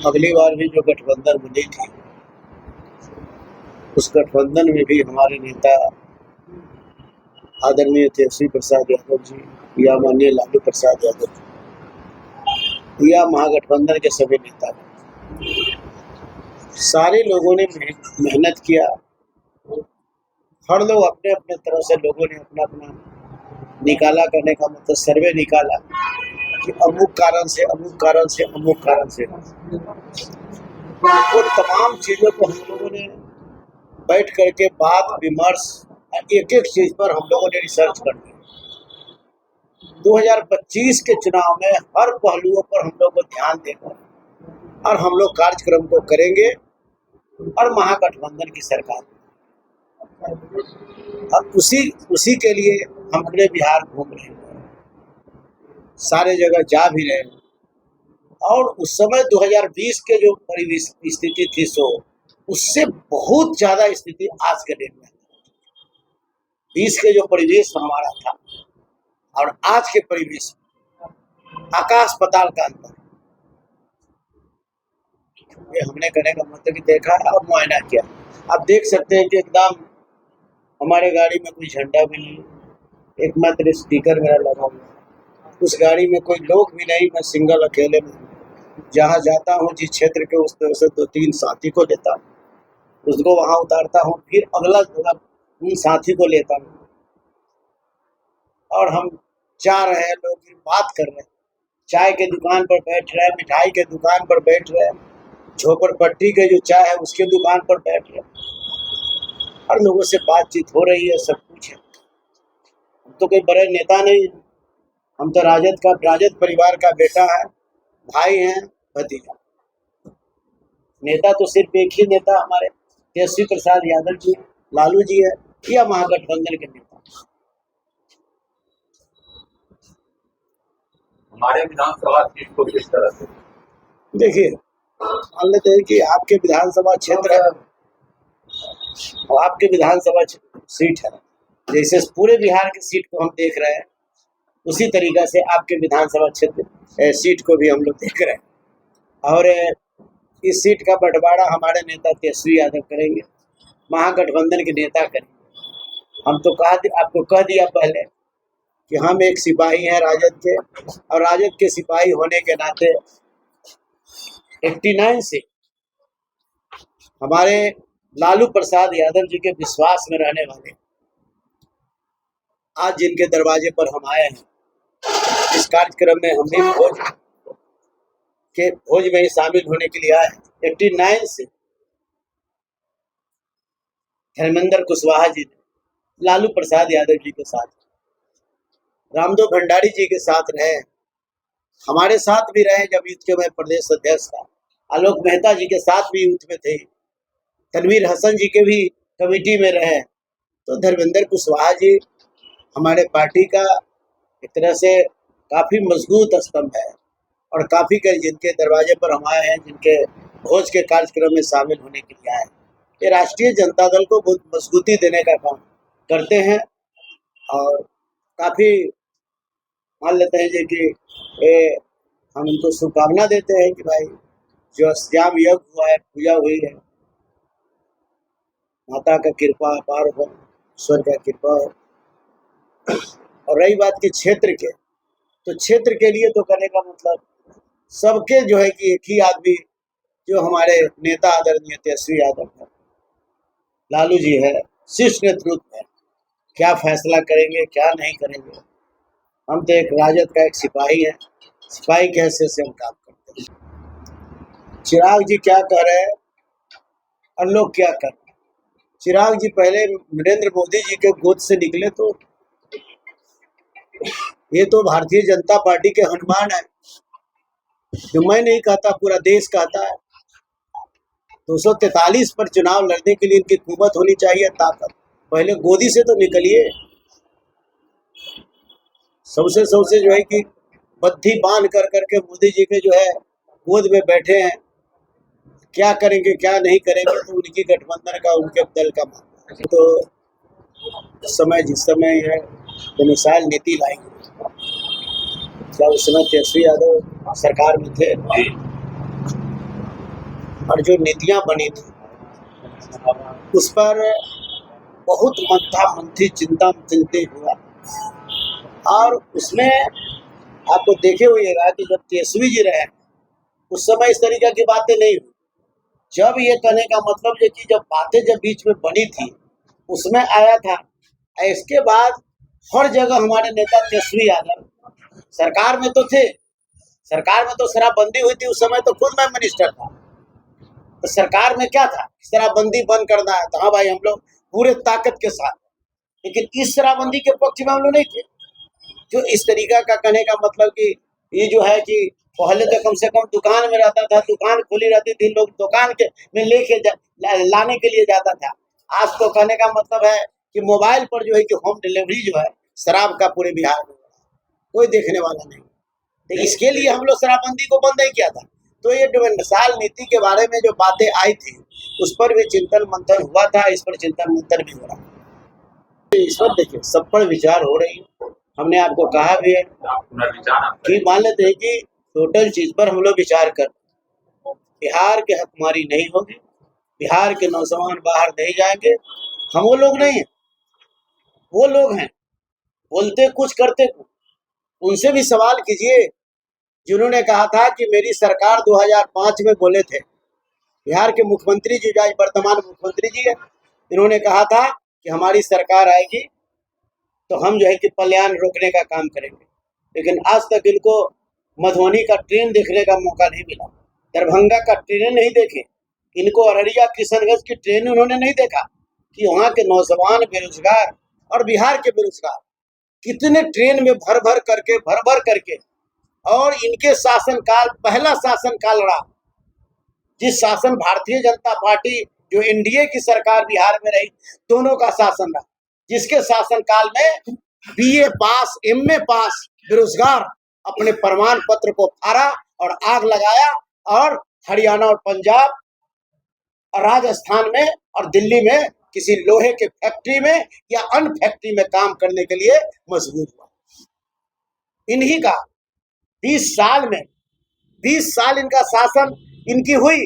अगली बार भी जो गठबंधन बनी थी, उस गठबंधन में भी हमारे नेता आदरणीय तेजस्वी प्रसाद यादव जी या माननीय लालू प्रसाद यादव या महागठबंधन के सभी नेता, सारे लोगों ने मेहनत किया। हर लोग अपने अपने तरह से लोगों ने अपना अपना निकाला, करने का मतलब सर्वे निकाला कि अमुक कारण से अमुक कारण से अमुक कारण से, वो तमाम चीज़ों को हम लोगों ने बैठ करके बात विमर्श एक एक चीज़ पर हम लोगों ने रिसर्च कर दी। 2025 के चुनाव में हर पहलुओं पर हम लोग को ध्यान देकर और हम लोग कार्यक्रम को करेंगे और महागठबंधन की सरकार। अब उसी के लिए हम पूरे बिहार घूम रहे हैं, सारे जगह जा भी रहे हैं। और उस समय 2020 के जो परिवेश स्थिति थी, सो उससे बहुत ज्यादा स्थिति आज के डेट में 20 के जो परिवेश हमारा था और आज के परिवेश आकाश पाताल का अंतर। ये हमने करने का मतलब कि देखा और मुआयना किया। आप देख सकते हैं कि एकदम हमारे गाड़ी में कोई झंडा भी नहीं, एकमात्र स्टिकर मेरा लगा हुआ। उस गाड़ी में कोई लोग भी नहीं, मैं सिंगल अकेले में जहाँ जाता हूँ, जिस क्षेत्र के उस तरह से 2-3 साथी को लेता हूँ, उसको वहाँ उतारता हूँ, फिर अगला जगह उन साथी को लेता हूँ और हम जा रहे हैं, लोग बात कर रहे हैं, चाय के दुकान पर बैठ रहे हैं, मिठाई के दुकान पर बैठ रहे हैं, झोपड़पट्टी के जो चाय है उसके दुकान पर बैठ रहे हैं, हर लोगों से बातचीत हो रही है, सब कुछ है। हम तो कोई बड़े नेता नहीं है, हम तो राजद परिवार का बेटा है, भाई हैं, भतीजा। नेता तो सिर्फ एक ही नेता हमारे तेजस्वी प्रसाद यादव जी, लालू जी है या महागठबंधन के नेता। हमारे विधानसभा सीट को किस तरह से देखिए, मान लेते हैं कि आपके विधानसभा क्षेत्र है और आपके विधानसभा सीट है, जैसे पूरे बिहार की सीट को हम देख रहे हैं, उसी तरीका से आपके विधानसभा क्षेत्र सीट को भी हम लोग देख रहे हैं। और इस सीट का बंटवारा हमारे नेता तेजस्वी यादव करेंगे, महागठबंधन के नेता करेंगे। हम तो आपको कह दिया पहले कि हम एक सिपाही हैं राजद के, और राजद के सिपाही होने के नाते 89 से हमारे लालू प्रसाद यादव जी के विश्वास में रहने वाले आज जिनके दरवाजे पर हम आए हैं, इस कार्यक्रम में हम भी भोज में ही शामिल होने के लिए आए हैं। 89 से धर्मेंद्र कुशवाहा जी लालू प्रसाद यादव जी के साथ, रामदेव भंडारी जी के साथ रहे, हमारे साथ भी रहे जब यूथ के मैं प्रदेश अध्यक्ष था, आलोक मेहता जी के साथ भी यूथ में थे, तनवीर हसन जी के भी कमेटी में रहे। तो धर्मेंद्र कुशवाहा जी हमारे पार्टी का एक तरह से काफ़ी मजबूत स्तंभ है और काफ़ी के जिनके दरवाजे पर हम आए हैं, जिनके भोज के कार्यक्रम में शामिल होने के लिए आए हैं, ये राष्ट्रीय जनता दल को बहुत मजबूती देने का काम करते हैं। और काफ़ी मान लेते हैं कि हम उनको शुभकामना देते हैं कि भाई जो अष्टयाम यज्ञ हुआ है, पूजा हुई है, माता का कृपा अपार हो, ईश्वर का कृपा हो। और रही बात की क्षेत्र के, तो क्षेत्र के लिए तो करने का मतलब सबके जो है कि एक ही आदमी जो हमारे नेता आदरणीय तेजस्वी यादव है, लालू जी है, शीर्ष नेतृत्व है, क्या फैसला करेंगे क्या नहीं करेंगे। हम तो एक राजद का एक सिपाही है, सिपाही के हैसियत से हम काम करते हैं। चिराग जी क्या कह रहे हैं और लोग क्या कर रहे हैं। चिराग जी पहले नरेंद्र मोदी जी के गोद से निकले, तो ये तो भारतीय जनता पार्टी के हनुमान है, जो मैं नहीं कहता पूरा देश कहता है। 243 पर चुनाव लड़ने के लिए इनकी कुवत होनी चाहिए, ताकत। पहले गोदी से तो निकलिए, सबसे जो है कि बद्धी बांध कर करके मोदी जी के जो है गोद में बैठे हैं, क्या करेंगे क्या नहीं करेंगे तो उनकी गठबंधन का, उनके दल का मामला है। तो जिस समय है मिसाइल नीति लाएंगे, क्या उस समय तेजस्वी यादव सरकार में थे, और जो नीतियां बनी थी उस पर बहुत मंथा मंथी चिंता चिंतित हुआ। और उसमें आपको देखे हुएगा कि जब तेजस्वी जी रहे उस समय इस तरीके की बातें नहीं हुई। जब ये कहने का मतलब है कि जब बातें जब बीच में बनी थी उसमें आया था। इसके बाद हर जगह हमारे नेता तेजस्वी यादव सरकार में तो थे, सरकार में तो शराबबंदी हुई थी, उस समय तो खुद मैं मिनिस्टर था। तो सरकार में क्या था, शराबबंदी बंद करना है, तो हाँ भाई हम लोग पूरे ताकत के साथ, लेकिन इस शराबबंदी के पक्ष में हम लोग नहीं थे। जो इस तरीका का कहने का मतलब कि ये जो है कि पहले तो कम से कम दुकान में रहता था, दुकान खुली रहती थी, लोग दुकान के में लेके लाने के लिए जाता था। आज तो कहने का मतलब है कि मोबाइल पर जो है कि होम डिलीवरी जो है शराब का पूरे बिहार में कोई देखने वाला नहीं। तो इसके लिए हम लोग शराबबंदी को बंद नहीं किया था। तो ये जो नशाल नीति के बारे में जो बातें आई थी उस पर भी चिंतन मंथन हुआ था, इस पर चिंतन मंथन भी हो रहा है। इस पर देखिए सब पर विचार हो रही है। हमने आपको कहा भी है कि मान लेते हैं कि टोटल चीज पर हम लोग विचार कर, बिहार के हकमारी नहीं होगी, बिहार के नौजवान बाहर नहीं जाएंगे। हम वो लोग नहीं है, वो लोग हैं बोलते कुछ करते कुछ। उनसे भी सवाल कीजिए जिन्होंने कहा था कि मेरी सरकार 2005 में बोले थे। बिहार के मुख्यमंत्री जी, आज वर्तमान मुख्यमंत्री जी है, इन्होंने कहा था कि हमारी सरकार आएगी तो हम जो है कि पलायन रोकने का काम करेंगे। लेकिन आज तक इनको मधुबनी का ट्रेन देखने का मौका नहीं मिला, दरभंगा का ट्रेन नहीं देखे, इनको अररिया किशनगंज की ट्रेन उन्होंने नहीं देखा कि वहाँ के नौजवान बेरोजगार और बिहार के बेरोजगार कितने ट्रेन में भर भर करके और इनके शासनकाल पहला शासनकाल रहा, जिस शासन भारतीय जनता पार्टी जो एनडीए की सरकार बिहार में रही, दोनों का शासन रहा, जिसके शासनकाल में बीए पास एमए पास बेरोजगार अपने प्रमाण पत्र को फाड़ा और आग लगाया और हरियाणा और पंजाब और राजस्थान में और दिल्ली में किसी लोहे के फैक्ट्री में या अन्य फैक्ट्री में काम करने के लिए मजबूर हुआ। इन्हीं का 20 साल में 20 साल इनका शासन इनकी हुई।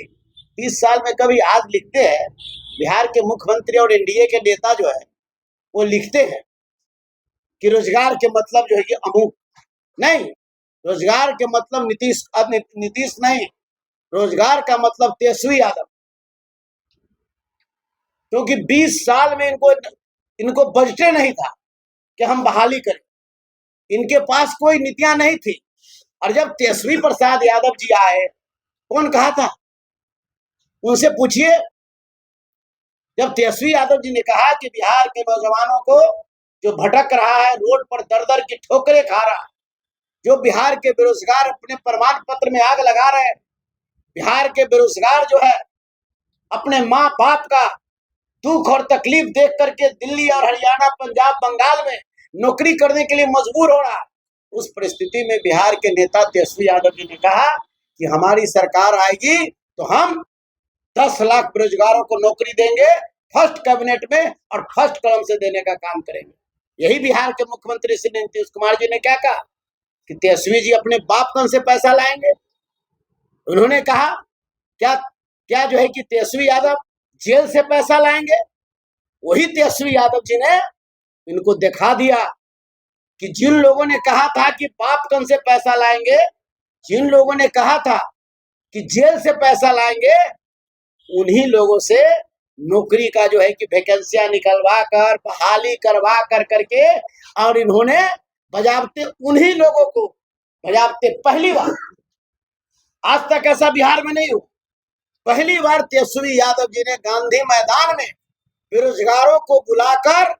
20 साल में कभी आज लिखते हैं बिहार के मुख्यमंत्री और एनडीए के नेता जो है वो लिखते हैं कि रोजगार के मतलब जो है कि अमुक नहीं, रोजगार के मतलब नीतीश नहीं, रोजगार का मतलब तेजस्वी यादव। क्योंकि 20 साल में इनको बजटे नहीं था कि हम बहाली करें, इनके पास कोई नीतियां नहीं थी। और जब तेजस्वी प्रसाद यादव जी आए, कौन कहा था, उनसे पूछिए। जब तेजस्वी यादव जी ने कहा कि बिहार के नौजवानों को जो भटक रहा है, रोड पर दर दर की ठोकरें खा रहा, जो बिहार के बेरोजगार अपने प्रमाण पत्र में आग लगा रहे हैं, बिहार के बेरोजगार जो है अपने माँ बाप का दुख और तकलीफ देख करके दिल्ली और हरियाणा पंजाब बंगाल में नौकरी करने के लिए मजबूर हो रहा है, उस परिस्थिति में बिहार के नेता तेजस्वी यादव जी ने कहा कि हमारी सरकार आएगी तो हम 10 लाख बेरोजगारों को नौकरी देंगे फर्स्ट कैबिनेट में और फर्स्ट कलम से देने का काम करेंगे। यही बिहार के मुख्यमंत्री श्री नीतीश कुमार जी ने क्या कहा कि तेजस्वी जी अपने बाप कौन से पैसा लाएंगे। उन्होंने कहा क्या क्या जो है कि तेजस्वी यादव जेल से पैसा लाएंगे। वही तेजस्वी यादव जी ने इनको दिखा दिया कि जिन लोगों ने कहा था कि बाप कौन से पैसा लाएंगे, जिन लोगों ने कहा था कि जेल से पैसा लाएंगे, उन्हीं लोगों से नौकरी का जो है कि वैकेंसियां निकलवा कर बहाली करवा कर करके और इन्होंने बजाबते उन्हीं लोगों को बजाबते पहली बार, आज तक ऐसा बिहार में नहीं हुआ, पहली बार तेजस्वी यादव जी ने गांधी मैदान में बेरोजगारों को बुलाकर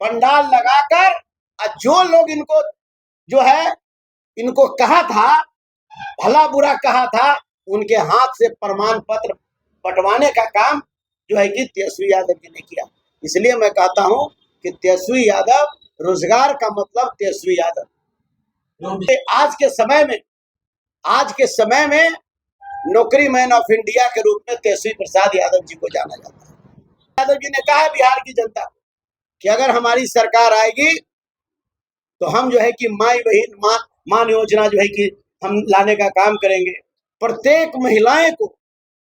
पंडाल लगाकर जो लोग इनको जो है इनको कहा था, भला बुरा कहा था, उनके हाथ से प्रमाण पत्र बंटवाने का काम जो है कि तेजस्वी यादव जी ने किया। इसलिए मैं कहता हूं कि तेजस्वी यादव, रोजगार का मतलब तेजस्वी यादव। आज के समय में नौकरी मैन ऑफ इंडिया के रूप में तेजस्वी प्रसाद यादव जी को जाना जाता है। यादव जी ने कहा है बिहार की जनता कि अगर हमारी सरकार आएगी तो हम जो है कि माई बहन मान योजना जो है कि हम लाने का काम करेंगे। प्रत्येक महिलाएं को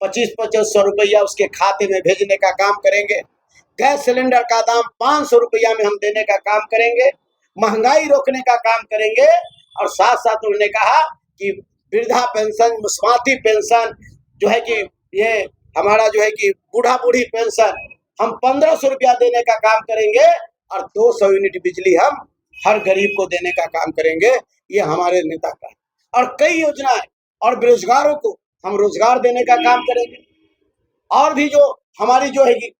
2500 रुपया उसके खाते में भेजने का काम करेंगे। गैस सिलेंडर का दाम 500 रुपया में हम देने का काम करेंगे। महंगाई रोकने का काम करेंगे। और साथ साथ उन्होंने कहा कि वृद्धा पेंशन, मुस्माती पेंशन जो है कि ये हमारा जो है कि बूढ़ा बूढ़ी पेंशन हम 1500 रुपया देने का काम करेंगे और 200 यूनिट बिजली हम हर गरीब को देने का काम करेंगे। ये हमारे नेता का है। और कई योजनाएं और बेरोजगारों को हम रोजगार देने का काम करेंगे। और भी जो हमारी जो है कि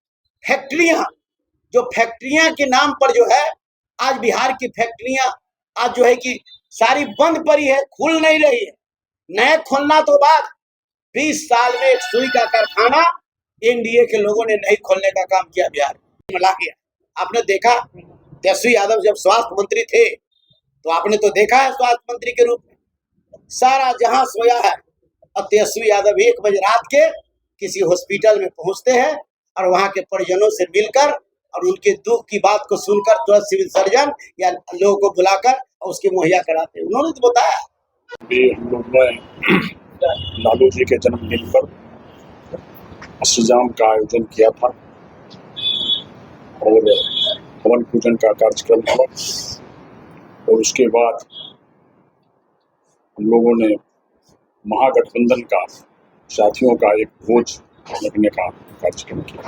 फैक्ट्रियां के नाम पर जो है आज बिहार की फैक्ट्रियां आज जो है कि सारी बंद पड़ी है, खुल नहीं रही है। नए खोलना तो बाद 20 साल में एक सुई का कारखाना एनडीए के लोगों ने नहीं खोलने का काम किया, बिहार में ला गया। आपने देखा तेजस्वी यादव जब स्वास्थ्य मंत्री थे तो आपने तो देखा है स्वास्थ्य मंत्री के रूप में सारा जहां सोया है। और तेजस्वी यादव 1 बजे रात के किसी हॉस्पिटल में पहुंचते हैं और वहां के परिजनों से मिलकर और उनके दुख की बात को सुनकर तुरंत सिविल सर्जन या लोगों को बुलाकर और उसके मुहैया कराते हैं। उन्होंने तो बताया। हम लोग ने लालू जी के जन्मदिन पर अष्टजाम का आयोजन किया था और हवन पूजन का कार्यक्रम हुआ और उसके बाद हम लोगों ने महागठबंधन का साथियों का एक भोज रखने का कार्यक्रम किया।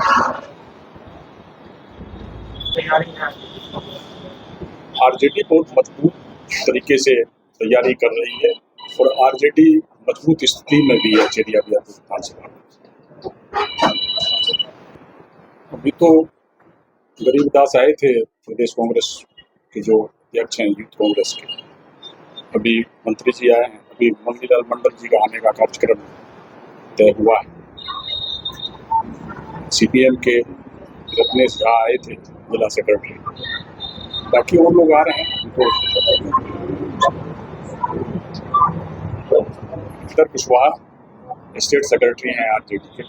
आरजेडी बहुत मजबूत तरीके से तैयारी कर रही है और आरजेडी मजबूत स्थिति में भी है चेरिया विधानसभा। अभी तो गरीबदास आए थे प्रदेश कांग्रेस के जो अध्यक्ष हैं यूथ कांग्रेस के, अभी मंत्री जी आए हैं, अभी मंगीलाल मंडल जी का आने का कार्यक्रम तय हुआ है। सीपीएम के रत्नेश झा आए थे जिला सेक्रेटरी, बाकी और लोग आ रहे हैं। उनको कुशवाहा स्टेट सेक्रेटरी हैं आरजेडी के।